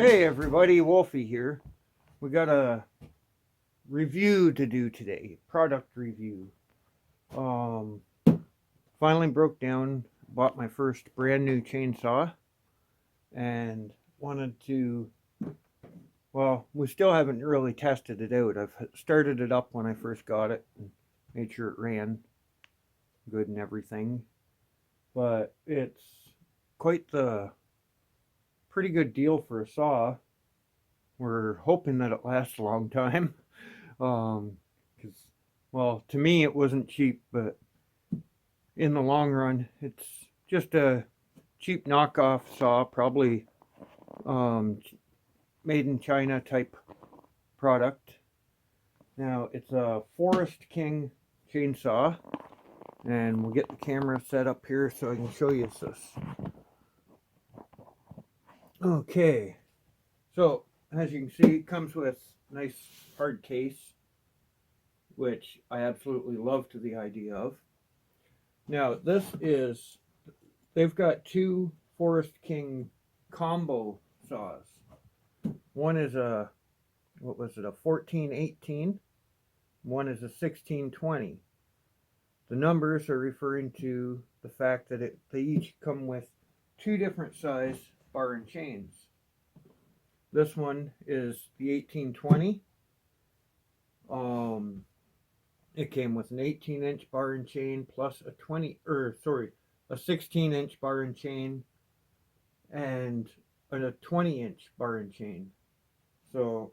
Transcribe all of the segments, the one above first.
Hey everybody, Wolfie here. We got a review to do today, product review. Um, Finally broke down, bought my first brand new chainsaw, and wanted to. Well, we still haven't really tested it out. I've started it up when I first got it and made sure it ran good and everything, but it's quite the pretty good deal for a saw. We're hoping that it lasts a long time. Because, well, to me it wasn't cheap, but in the long run, it's just a cheap knockoff saw, probably made in China type product. Now, it's a Forest King chainsaw, and we'll get the camera set up here so I can show you this. Okay, so as you can see, it comes with a nice hard case, which I absolutely love to the idea of. Now, they've got two Forest King combo saws. One is a 1418, one is a 1620. The numbers are referring to the fact that they each come with two different size bar and chains. This one is the 1820. It came with an 18-inch bar and chain plus a 16-inch bar and chain and a 20-inch bar and chain. So,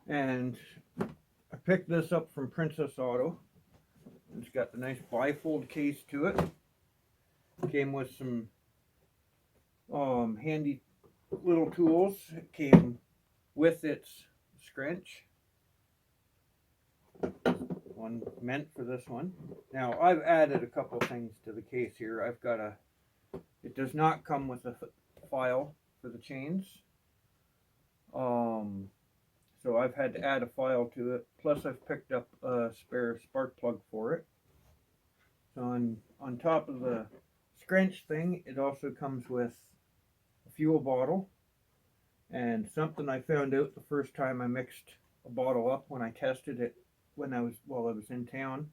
and I picked this up from Princess Auto. It's got the nice bifold case to it. Came with some handy little tools. It came with its scrunch. One meant for this one. Now, I've added a couple things to the case here. It does not come with a file for the chains. So I've had to add a file to it. Plus I've picked up a spare spark plug for it. So on top of the scrunch thing, it also comes with a fuel bottle. And something I found out the first time I mixed a bottle up when I tested it while I was in town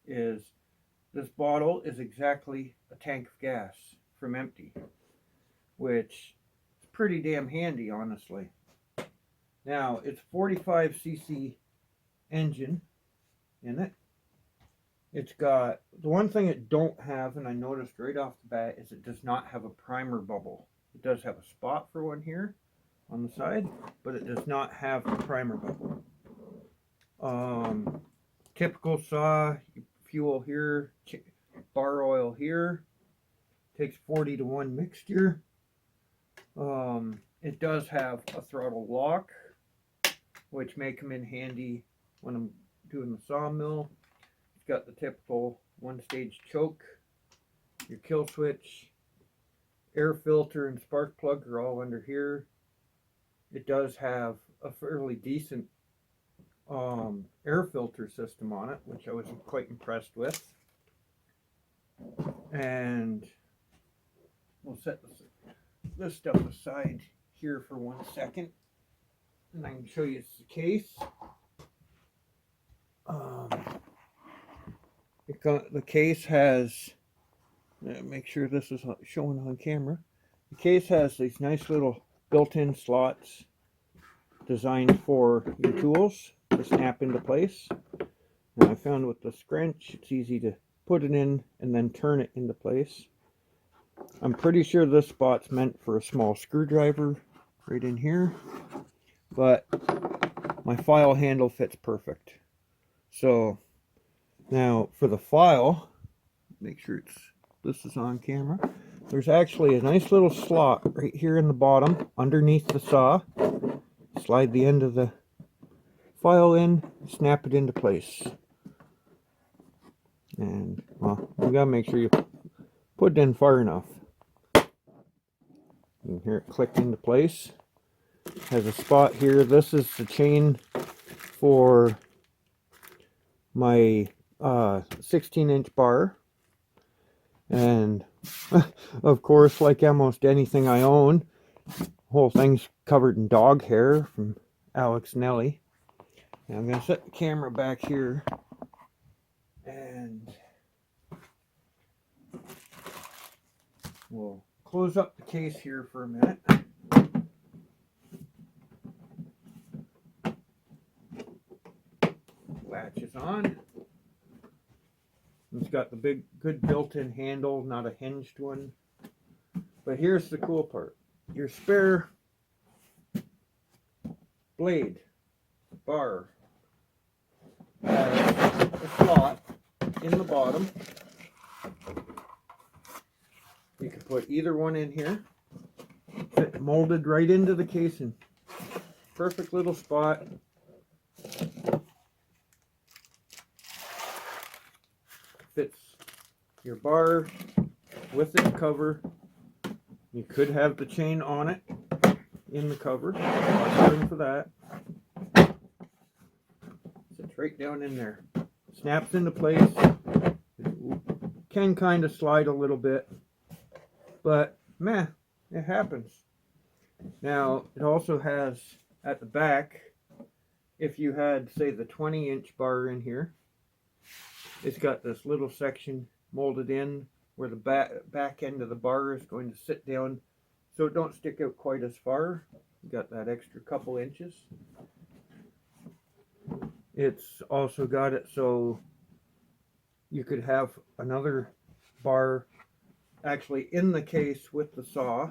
is this bottle is exactly a tank of gas from empty, which is pretty damn handy, honestly. Now, it's 45cc engine in it. It's got, the one thing it don't have, and I noticed right off the bat, is it does not have a primer bubble. It does have a spot for one here on the side, but it does not have a primer bubble. Typical saw, fuel here, bar oil here, takes 40-to-1 mixture. It does have a throttle lock, which may come in handy when I'm doing the sawmill. It's got the typical one-stage choke, your kill switch, air filter and spark plug are all under here. It does have a fairly decent air filter system on it, which I was quite impressed with. And we'll set this stuff aside here for 1 second, and I can show you the case. The case has, make sure this is showing on camera. The case has these nice little built-in slots designed for your tools to snap into place. And I found with the scrunch, it's easy to put it in and then turn it into place. I'm pretty sure this spot's meant for a small screwdriver right in here, but my file handle fits perfect. So now for the file, make sure this is on camera. There's actually a nice little slot right here in the bottom underneath the saw. Slide the end of the file in, snap it into place. And, well, you gotta make sure you put it in far enough. You can hear it click into place. Has a spot here. This is the chain for my 16-inch bar. And, of course, like almost anything I own, Whole thing's covered in dog hair from Alex Nelly. Now I'm going to set the camera back here and we'll close up the case here for a minute. Latch is on. It's got the big, good built-in handle, not a hinged one. But here's the cool part. Your spare blade bar has a slot in the bottom. You can put either one in here. Fit molded right into the casing. Perfect little spot. Fits your bar with its cover. You could have the chain on it in the cover. Not room for that. Sits right down in there. Snaps into place. It can kind of slide a little bit, but meh, it happens. Now it also has at the back, if you had say the 20-inch bar in here, it's got this little section molded in where the back end of the bar is going to sit down so it don't stick out quite as far. You got that extra couple inches. It's also got it so you could have another bar actually in the case with the saw,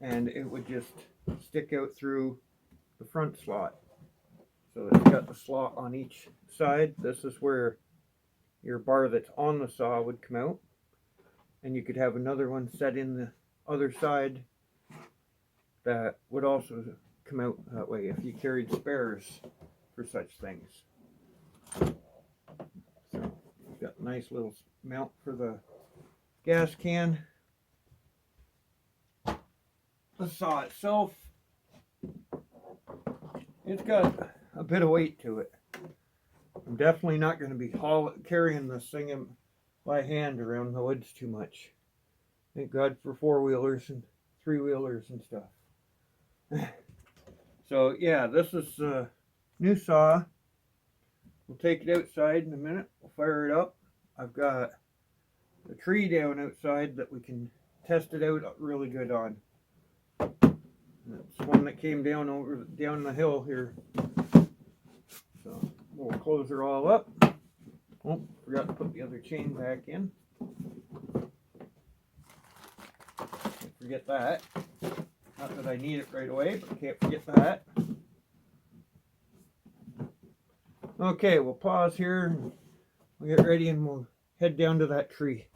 and it would just stick out through the front slot. So it's got the slot on each side. This is where your bar that's on the saw would come out, and you could have another one set in the other side that would also come out that way if you carried spares for such things. So you've got a nice little mount for the gas can. The saw itself, it's got a bit of weight to it. I'm definitely not going to be carrying this thing by hand around the woods too much. Thank God for four-wheelers and three-wheelers and stuff. So yeah, this is a new saw. We'll take it outside in a minute. We'll fire it up. I've got a tree down outside that we can test it out really good on. It's one that came down the hill here. So we'll close her all up. Oh, forgot to put the other chain back in. Can't forget that. Not that I need it right away, but can't forget that. Okay, we'll pause here. We'll get ready and we'll head down to that tree.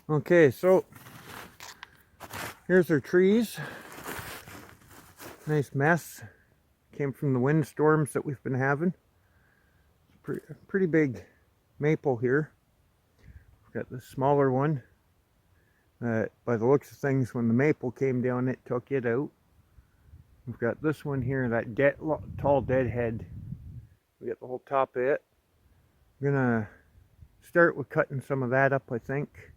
Okay, so here's our trees. Nice mess. Came from the windstorms that we've been having. Pretty big maple here. We've got the smaller one. By the looks of things, when the maple came down, it took it out. We've got this one here, that tall deadhead. We got the whole top of it. I'm gonna start with cutting some of that up, I think.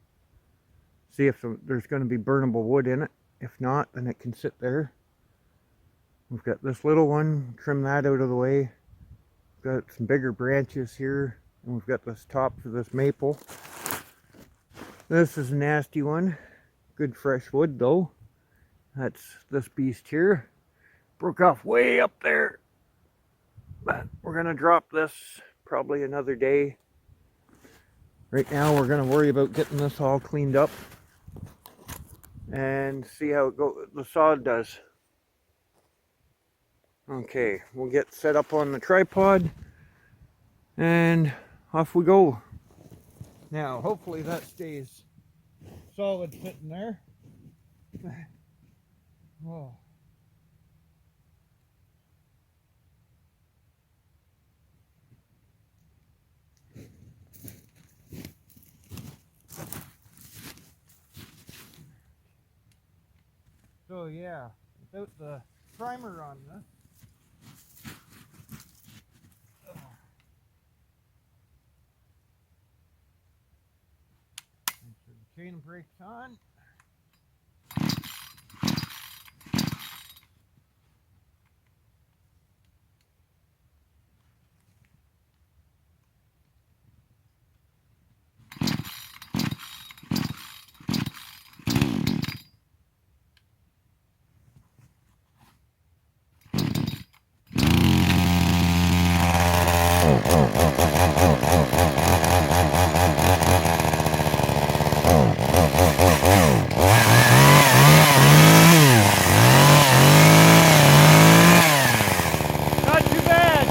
See if there's going to be burnable wood in it. If not, then it can sit there. We've got this little one, trim that out of the way. We've got some bigger branches here, and we've got this top for this maple. This is a nasty one. Good fresh wood though. That's this beast here. Broke off way up there. But we're gonna drop this probably another day. Right now we're gonna worry about getting this all cleaned up and see how the saw does. Okay, we'll get set up on the tripod and off we go. Now hopefully that stays solid sitting there. Oh. So yeah, without the primer on this, make sure the chain brake's on. Not too bad.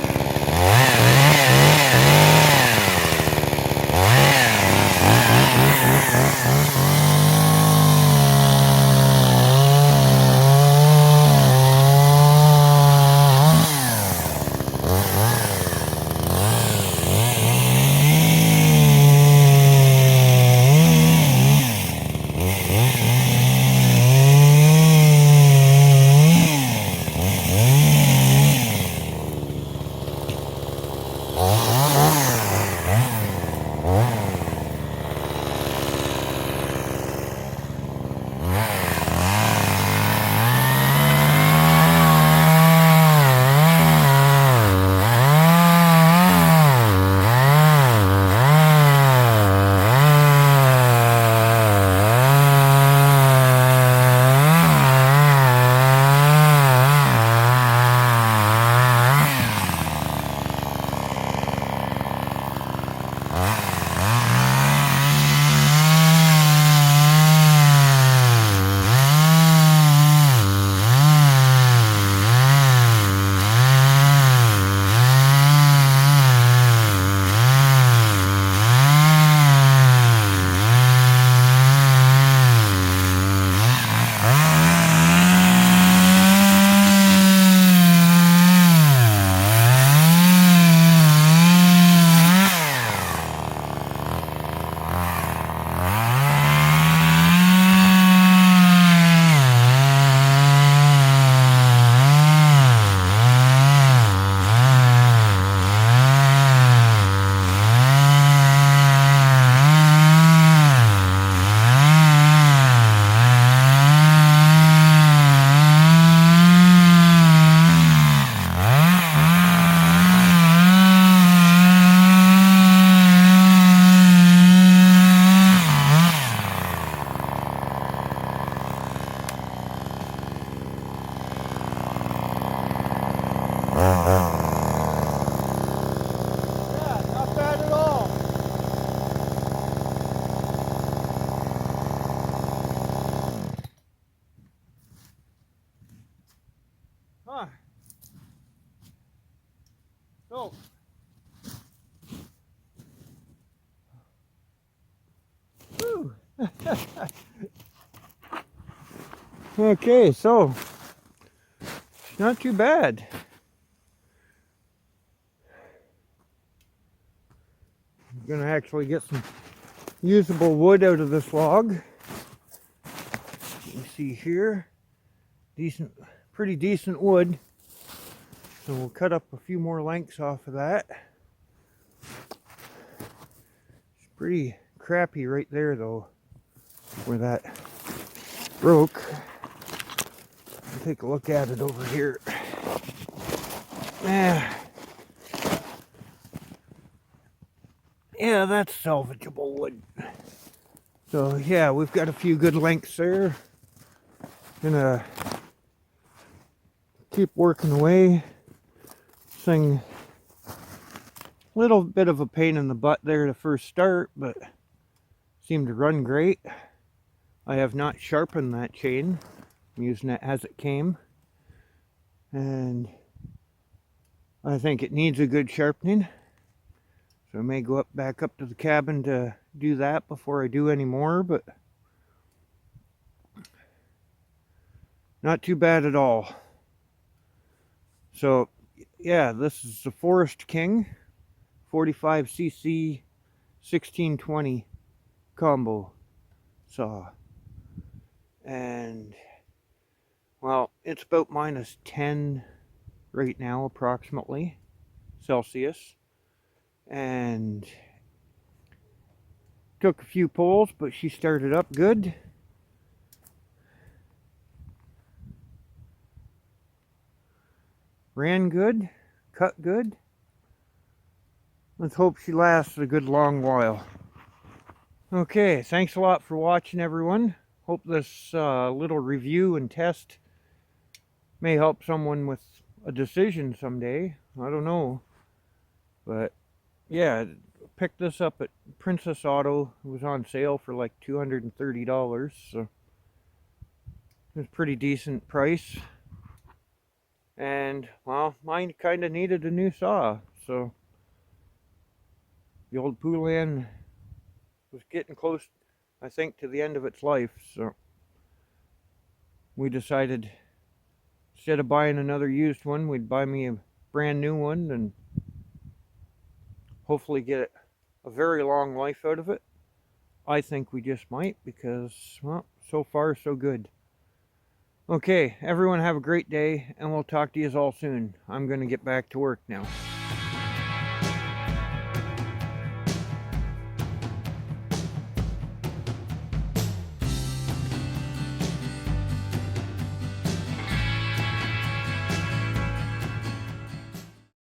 Yeah, not bad at all. Huh. So. Whew. Okay, so not too bad. I'm gonna actually get some usable wood out of this log. You see here, pretty decent wood. So we'll cut up a few more lengths off of that. It's pretty crappy right there though, where that broke. I'll take a look at it over here. Yeah, that's salvageable wood. So yeah, we've got a few good lengths there. Gonna keep working away. This thing, little bit of a pain in the butt there to first start, but seemed to run great. I have not sharpened that chain. I'm using it as it came, and I think it needs a good sharpening. So I may go back up to the cabin to do that before I do any more, but not too bad at all. So yeah, this is the Forest King 45cc 1620 combo saw. And well, it's about -10 right now approximately Celsius. And took a few pulls, but she started up good. Ran good, cut good. Let's hope she lasts a good long while. Okay, thanks a lot for watching, everyone. Hope this little review and test may help someone with a decision someday. I don't know. But yeah, picked this up at Princess Auto. It was on sale for like $230, so it was a pretty decent price. And well, mine kind of needed a new saw, so the old Poulan was getting close, I think, to the end of its life, so we decided instead of buying another used one, we'd buy me a brand new one and hopefully get a very long life out of it. I think we just might because, well, so far so good. Okay, everyone have a great day, and we'll talk to you all soon. I'm going to get back to work now.